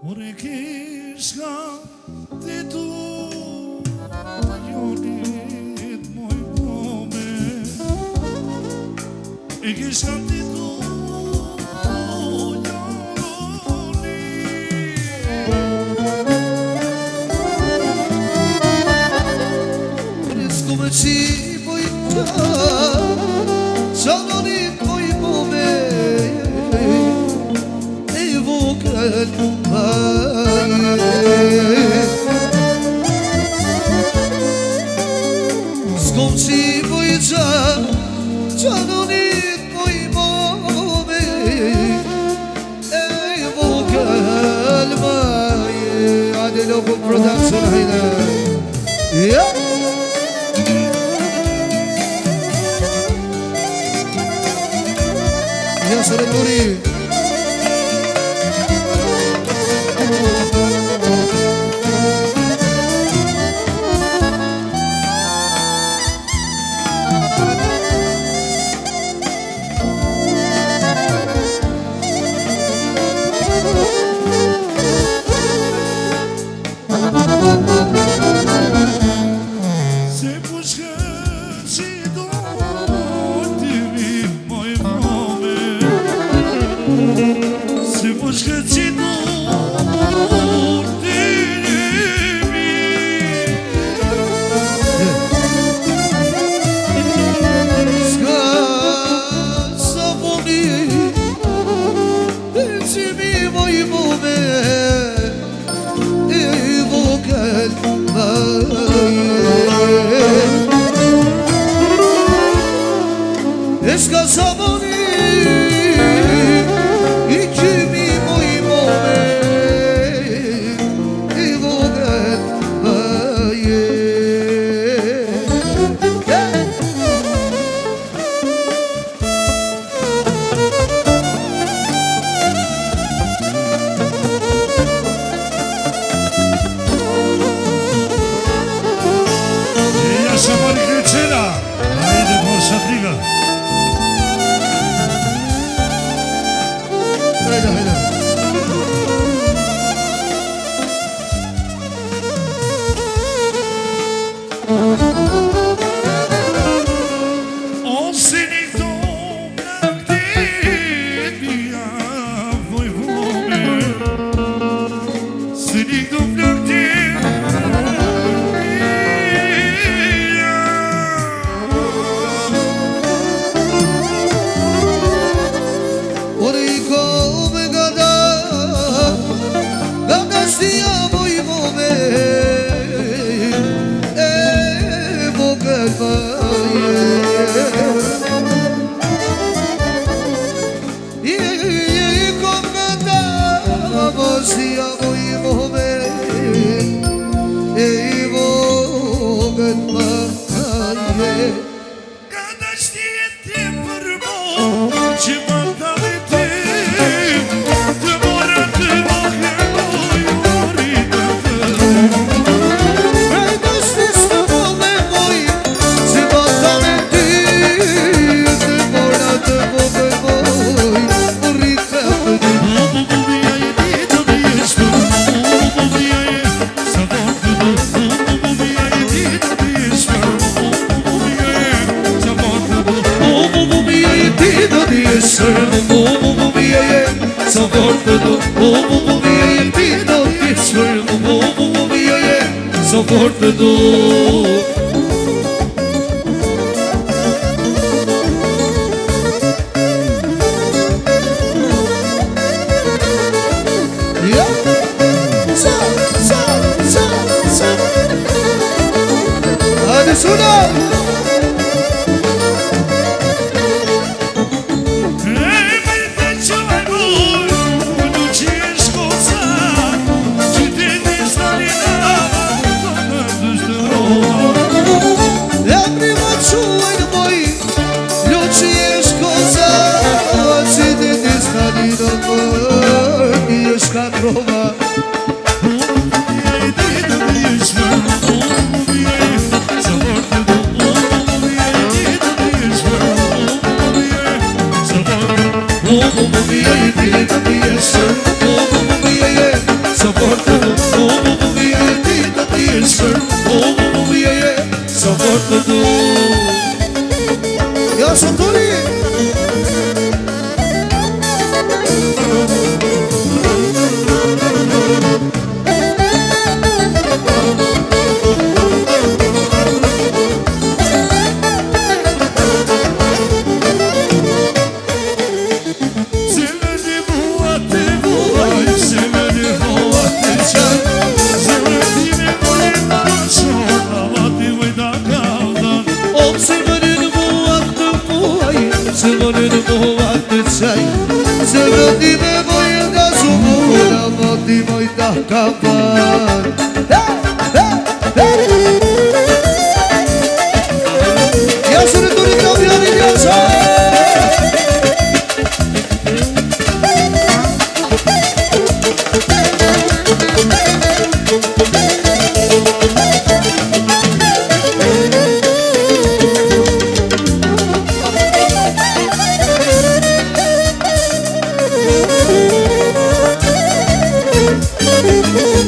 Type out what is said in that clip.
Ore kishka ti tu Jonit moj pome E kishka ti tu Come ci puoi Janonit moj pome E vogël S'kom që puoi Janonit moj pome E vogël Hajde Loco Production hajde Ja se rektori Se pushke që do t'i vim moj vrome Se pushke që do t'i vim S'ka sa puni E që mi moj pome E vogël E s'ka sa puni I kimi moj pome E vogël Ja se mori kreqena Hajde por shatriga Hajde, hajde Ose një këto plaktit Bia voj vome Se një këto plaktit Ore I come gada stia moj pome E vogël I come gada stia moj pome E vogël Kada shtjeti për mo Që më dalë ti Të mora të më hëroj Orita të E dështis të vole moj Që më dame ti Të mora të vole moj Orita të Bubia e ti të vjesh për Bubia e sa vort të do Bubia e ti të vjesh për Bubia e sa vort të do Bubia e ti do t'jesër Bubia e sa vort të do Bubia e ti do t'jesër Bubia e sa vort të do Ja Sa Hajde suna Roma sa fort të du Mumiaje ti do t'jesh për Mumiaje sa fort të du Ja Santoni Se vëndi me mojë nga zumura Vëndi moj da kapan Ja së në të një kamjani një qaj Oh,